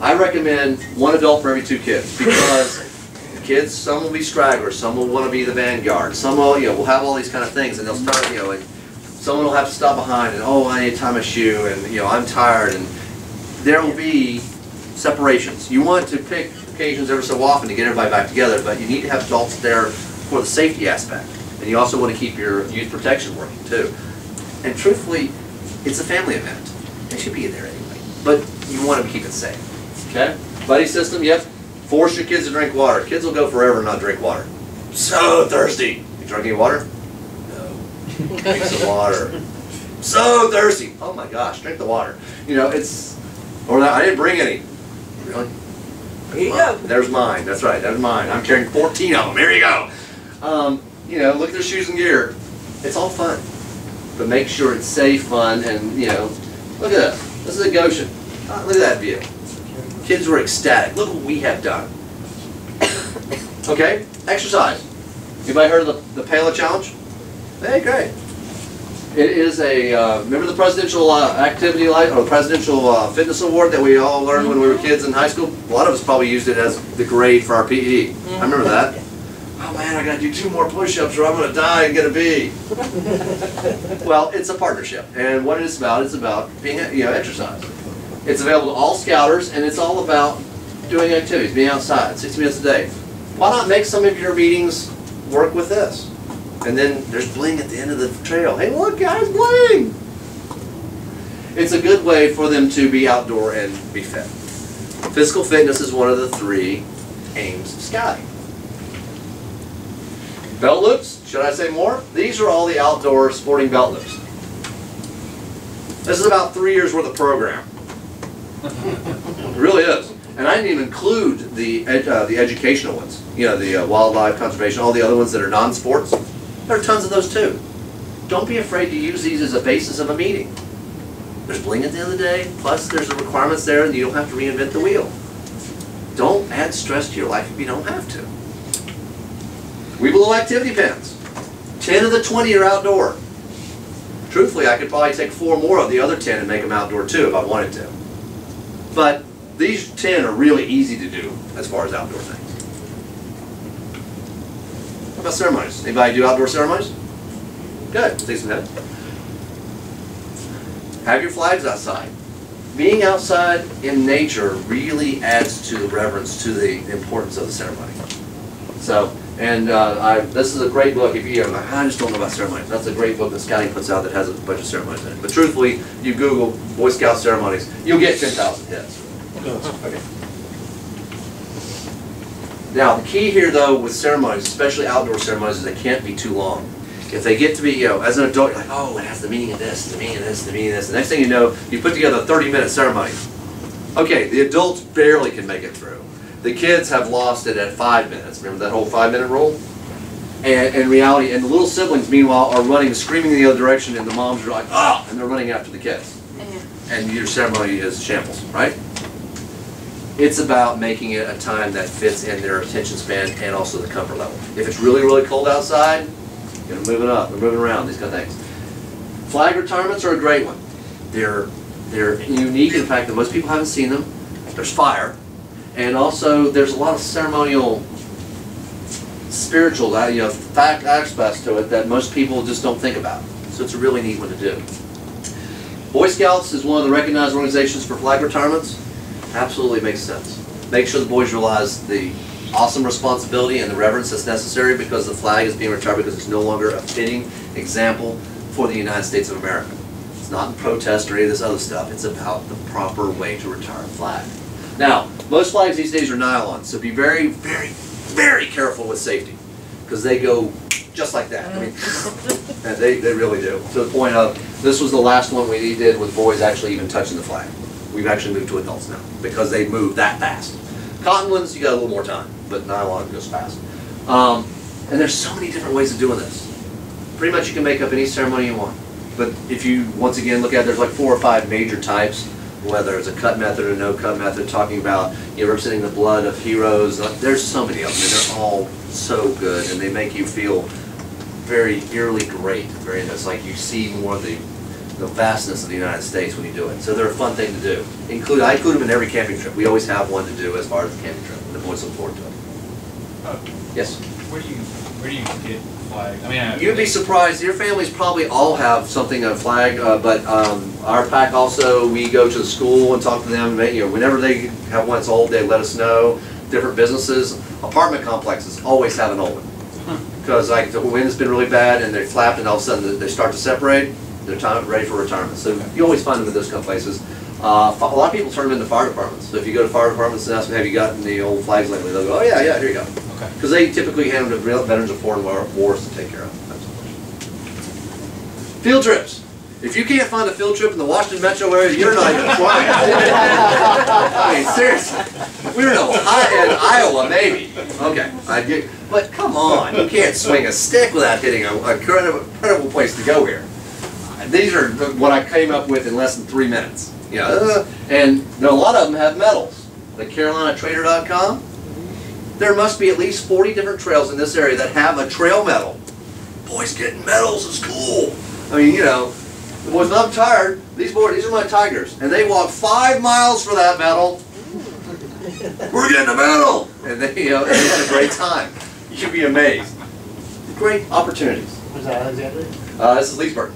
I recommend 1 adult for every 2 kids because kids, some will be stragglers, some will want to be the vanguard, some will, will have all these kind of things, and they'll start, and someone will have to stop behind, and oh, I need to tie my shoe, and I'm tired, and there will be separations. You want to pick occasions every so often to get everybody back together, but you need to have adults there for the safety aspect, and you also want to keep your youth protection working too. And truthfully, it's a family event. They should be in there anyway, but you want to keep it safe. Okay? Buddy system, yep. Force your kids to drink water. Kids will go forever and not drink water. So thirsty. You drink any water? No. Drink some water. So thirsty. Oh my gosh, drink the water. It's, or I didn't bring any. Really? Here you go. There's mine. That's right. There's mine. I'm carrying 14 of them. Here you go. Look at their shoes and gear. It's all fun. But make sure it's safe, fun, and, look at that. This is a Goshen. Look at that view. Kids were ecstatic. Look what we have done. Okay, exercise. Anybody heard of the Kale challenge? Hey, great. It is a, remember the presidential activity or presidential fitness award that we all learned when we were kids in high school? A lot of us probably used it as the grade for our PE. I remember that. oh man, I gotta do 2 more push-ups or I'm gonna die and get a B. Well, it's a partnership, and what it's about being, exercise. It's available to all Scouters, and it's all about doing activities, being outside, 60 minutes a day. Why not make some of your meetings work with this? And then there's bling at the end of the trail. Hey, look guys, bling! It's a good way for them to be outdoor and be fit. Physical fitness is one of the 3 aims of Scouting. Belt loops, should I say more? These are all the outdoor sporting belt loops. This is about 3 years worth of program. It really is. And I didn't even include the educational ones. The wildlife conservation, all the other ones that are non-sports. There are tons of those too. Don't be afraid to use these as a basis of a meeting. There's bling at the end of the day, plus there's the requirements there and you don't have to reinvent the wheel. Don't add stress to your life if you don't have to. Weeble activity pens. 10 of the 20 are outdoor. Truthfully, I could probably take 4 more of the other 10 and make them outdoor too if I wanted to. But these 10 are really easy to do as far as outdoor things. What about ceremonies? Anybody do outdoor ceremonies? Good. Take some head. Have your flags outside. Being outside in nature really adds to the reverence to the importance of the ceremony. So, and this is a great book. If you, I just don't know about ceremonies. That's a great book that Scouting puts out that has a bunch of ceremonies in it. But truthfully, you Google Boy Scout ceremonies, you'll get 10,000 hits. Okay. Now, the key here, though, with ceremonies, especially outdoor ceremonies, is they can't be too long. If they get to be, as an adult, you're like, oh, it has the meaning of this, the meaning of this, the meaning of this. The next thing you know, you put together a 30-minute ceremony. Okay, the adults barely can make it through. The kids have lost it at 5 minutes. Remember that whole 5-minute rule? And in reality, and the little siblings, meanwhile, are running, screaming in the other direction, and the moms are like, oh, and they're running after the kids. And your ceremony is shambles, right? It's about making it a time that fits in their attention span and also the comfort level. If it's really, really cold outside, they're moving up, they're moving around, these kind of things. Flag retirements are a great one. They're unique in the fact that most people haven't seen them. There's fire. And also, there's a lot of ceremonial, spiritual, fact aspects to it that most people just don't think about. So it's a really neat one to do. Boy Scouts is one of the recognized organizations for flag retirements. Absolutely makes sense. Make sure the boys realize the awesome responsibility and the reverence that's necessary because the flag is being retired because it's no longer a fitting example for the United States of America. It's not in protest or any of this other stuff. It's about the proper way to retire a flag. Now, most flags these days are nylon, so be very, very, very careful with safety because they go just like that. I mean, and they really do. To the point of, this was the last one we did with boys actually even touching the flag. We've actually moved to adults now because they move that fast. Cotton ones, you got a little more time, but nylon goes fast. And there's so many different ways of doing this. Pretty much you can make up any ceremony you want. But if you, once again, look at it, there's like 4 or 5 major types, whether it's a cut method or no cut method, talking about representing the blood of heroes. There's so many of them, and they're all so good, and they make you feel very eerily great. It's like you see more of the vastness of the United States when you do it. So they're a fun thing to do. I include them in every camping trip. We always have one to do as part of the camping trip, and the boys look forward to it. Yes? Where do you get flag? I mean, you'd be surprised. Your families probably all have something on flag, but our pack also, we go to the school and talk to them. Whenever they have one that's old, they let us know. Different businesses, apartment complexes always have an old one because like the wind has been really bad and they're flapped, and all of a sudden they start to separate. They're ready for retirement. So you always find them at those kind of places. A lot of people turn them into fire departments. So if you go to fire departments and ask them, have you gotten the old flags lately? They'll go, oh yeah, here you go. Okay. Because they typically hand them to veterans of foreign wars to take care of. Field trips. If you can't find a field trip in the Washington metro area, you're not even trying. I mean, seriously. We're in Ohio, in Iowa, maybe. Okay, I get, but come on, you can't swing a stick without hitting a credible place to go here. These are what I came up with in less than 3 minutes. And a lot of them have medals. The CarolinaTrader.com. There must be at least 40 different trails in this area that have a trail medal. Boys getting medals is cool. I mean, the boys, I'm tired. These are my Tigers, and they walk 5 miles for that medal. We're getting a medal, and they had a great time. You'd be amazed. Great opportunities. Was that Alexandria? This is Leesburg.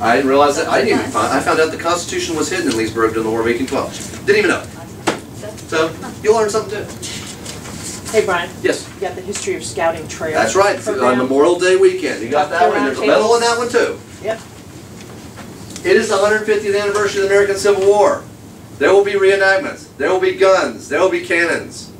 I didn't realize that. I didn't even I found out the Constitution was hidden in Leesburg during the War of 1812. Didn't even know. So you'll learn something too. Hey, Brian, Yes, you got the history of scouting trail. that's right. On Memorial Day weekend, you got that one. There's a medal in that one too. Yep. It is the 150th anniversary of the American Civil War. There will be reenactments. There will be guns. There will be cannons.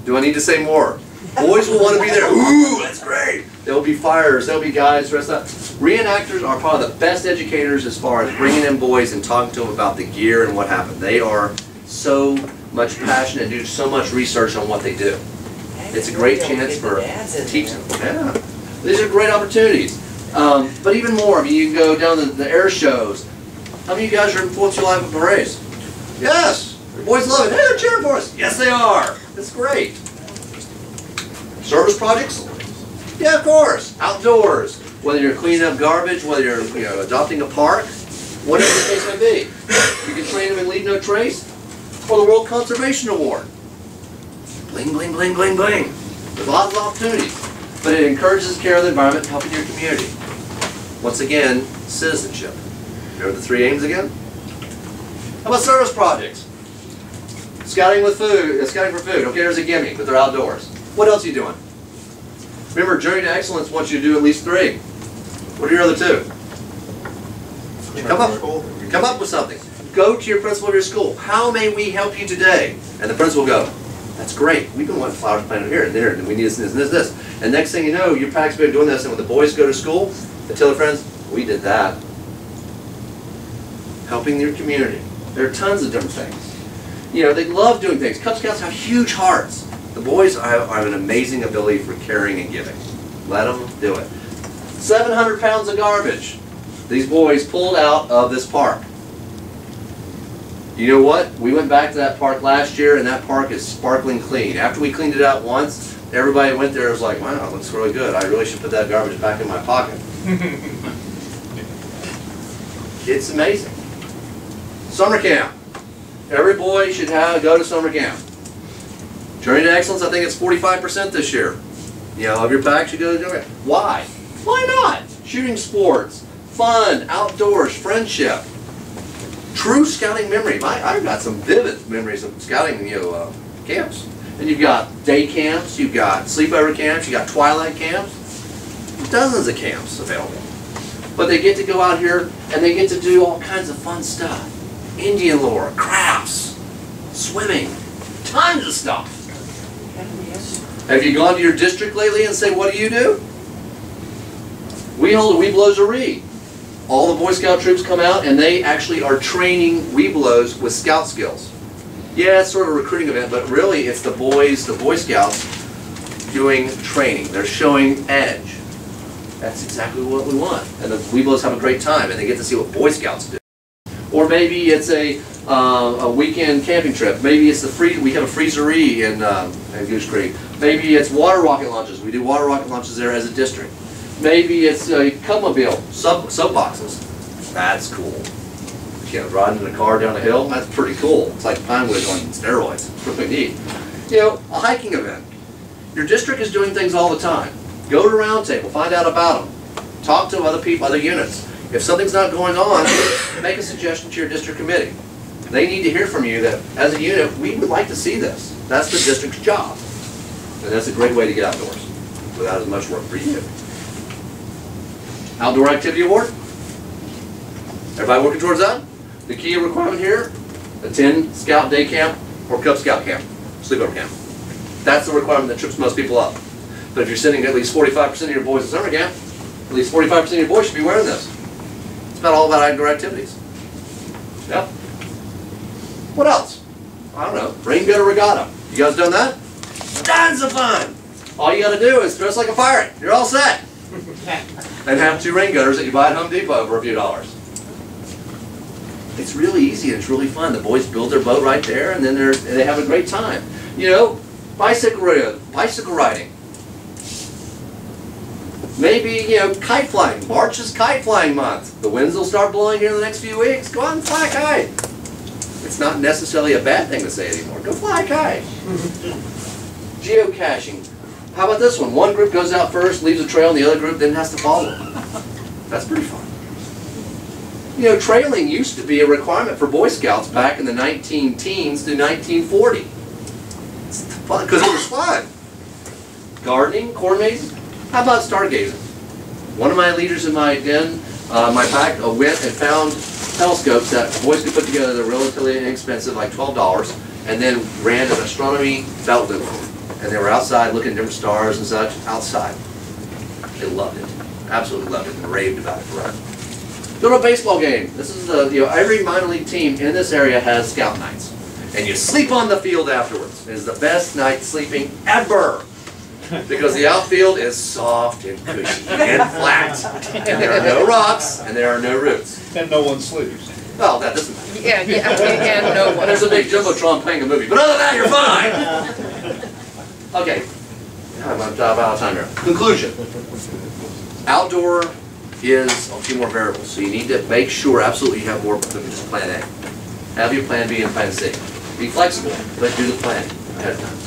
Do I need to say more? Boys will want to be there. Ooh, that's great. There will be fires. There will be guys dressed up. Reenactors are probably the best educators as far as bringing in boys and talking to them about the gear and what happened. They are so much passionate and do so much research on what they do. It's a great chance for teaching. Yeah, these are great opportunities. But even more, I mean, you can go down to the air shows. How many of you guys are in 4th of July parades? Yes. The boys love it. Hey, they're cheering for us. Yes, they are. It's great. Service projects? Yeah, of course. Outdoors. Whether you're cleaning up garbage, whether you're adopting a park, whatever the case may be. You can train them and leave no trace. Or the World Conservation Award. Bling, bling, bling, bling, bling. There's lots of opportunities. But it encourages care of the environment and helping your community. Once again, citizenship. Remember the 3 aims again? How about service projects? Scouting with food, scouting for food. Okay, there's a gimme, but they're outdoors. What else are you doing? Remember, Journey to Excellence wants you to do at least 3. What are your other 2? Come up with something. Go to your principal of your school. How may we help you today? And the principal will go, that's great. We've been wanting flowers planted here and there, and we need this and this and this and this. And next thing you know, your practice been doing this, and when the boys go to school, they tell their friends, we did that. Helping your community. There are tons of different things. You know, they love doing things. Cub Scouts have huge hearts. The boys have an amazing ability for caring and giving. Let them do it. 700 pounds of garbage these boys pulled out of this park. You know what? We went back to that park last year, and that park is sparkling clean. After we cleaned it out once, everybody went there and was like, wow, it looks really good. I really should put that garbage back in my pocket. It's amazing. Summer camp. Every boy should go to summer camp. Journey to Excellence, I think it's 45% this year. You know, of your pack should go to Journey. Why? Why not? Shooting sports, fun, outdoors, friendship. True scouting memory. I've got some vivid memories of scouting, camps. And you've got day camps, you've got sleepover camps, you've got twilight camps. Dozens of camps available. But they get to go out here and they get to do all kinds of fun stuff. Indian lore, crafts, swimming, tons of stuff. Have you gone to your district lately and say, what do you do? We hold a Webelows-a-Ree. All the Boy Scout troops come out and they actually are training Webelos with scout skills. Yeah, it's sort of a recruiting event, but really it's the Boy Scouts doing training. They're showing edge. That's exactly what we want. And the Webelos have a great time and they get to see what Boy Scouts do. Or maybe it's a weekend camping trip. Maybe it's we have a freezery in Goose Creek. Maybe it's water rocket launches. We do water rocket launches there as a district. Maybe it's a Cubmobile, sub boxes. That's cool. You know, riding in a car down a hill, that's pretty cool. It's like Pinewood on steroids. It's really neat. You know, a hiking event. Your district is doing things all the time. Go to Roundtable, find out about them. Talk to other people, other units. If something's not going on, make a suggestion to your district committee. They need to hear from you that, as a unit, we would like to see this. That's the district's job. And that's a great way to get outdoors without as much work for you. Outdoor Activity Award. Everybody working towards that? The key requirement here, attend Scout Day Camp or Cub Scout Camp, sleepover camp. That's the requirement that trips most people up. But if you're sending at least 45% of your boys to summer camp, at least 45% of your boys should be wearing this. It's all about outdoor activities. Yep. What else? I don't know. Rain Gutter Regatta. You guys done that? Tons of fun! All you gotta do is dress like a pirate. You're all set. And have 2 rain gutters that you buy at Home Depot for a few dollars. It's really easy and it's really fun. The boys build their boat right there and then they have a great time. You know, bicycle riding. Maybe, kite flying. March is kite flying month. The winds will start blowing here in the next few weeks. Go out and fly a kite. It's not necessarily a bad thing to say anymore. Go fly a kite. Geocaching. How about this one? One group goes out first, leaves a trail, and the other group then has to follow. That's pretty fun. You know, trailing used to be a requirement for Boy Scouts back in the 19-teens to 1940. It's fun, because it was fun. Gardening, corn mazing. How about stargazing? One of my leaders in my den, my pack, went and found telescopes that boys could put together. They're relatively inexpensive, like $12, and then ran an astronomy belt loop. And they were outside looking at different stars and such, outside. They loved it. Absolutely loved it and raved about it forever. Go to a baseball game. This is every minor league team in this area has scout nights. And you sleep on the field afterwards. It is the best night sleeping ever. Because the outfield is soft and cushy and flat. And there are no rocks and there are no roots. And no one sleeps. Well, that doesn't matter. Yeah, no one. There's a big jumbotron playing a movie. But other than that, you're fine. Okay. I'm out of time here. Conclusion. Outdoor is a few more variables. So you need to make sure absolutely you have more than just plan A. Have your plan B and plan C. Be flexible, but do the plan ahead of time.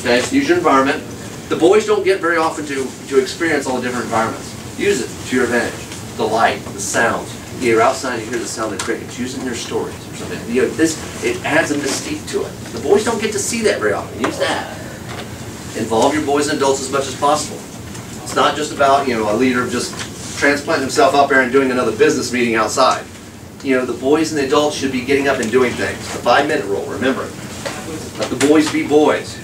Okay, so use your environment. The boys don't get very often to experience all the different environments. Use it to your advantage. The light, the sounds. You're outside and you hear the sound of crickets. Use it in your stories or something. It adds a mystique to it. The boys don't get to see that very often. Use that. Involve your boys and adults as much as possible. It's not just about, a leader just transplanting himself up there and doing another business meeting outside. The boys and the adults should be getting up and doing things. The 5-minute rule, remember. Let the boys be boys.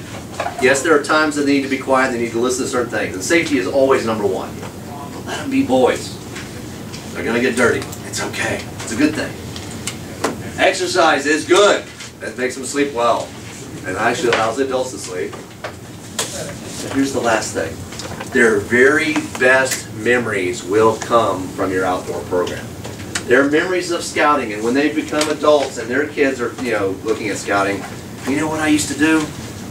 Yes, there are times that they need to be quiet, they need to listen to certain things. And safety is always number one. But let them be boys. They're going to get dirty. It's okay. It's a good thing. Exercise is good. That makes them sleep well. And actually allows the adults to sleep. Here's the last thing. Their very best memories will come from your outdoor program. Their memories of scouting, and when they become adults and their kids are, looking at scouting, you know what I used to do?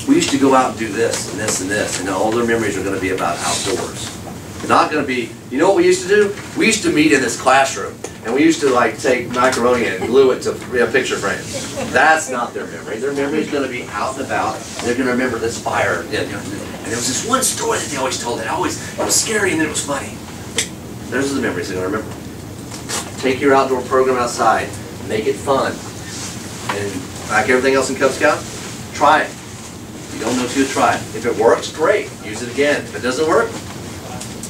We used to go out and do this and this and this, and all their memories are going to be about outdoors. They're not going to be, you know what we used to do? We used to meet in this classroom, and we used to take macaroni and glue it to picture frames. That's not their memory. Their memory is going to be out and about. They're going to remember this fire. And there was this one story that they always told that it was scary and then it was funny. Those are the memories they're going to remember. Take your outdoor program outside. Make it fun. And like everything else in Cub Scout, try it. If you don't know to try it. If it works, great. Use it again. If it doesn't work,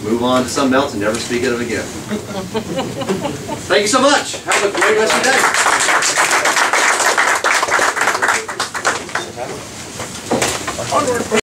move on to something else and never speak of it again. Thank you so much. Have a great rest of your day.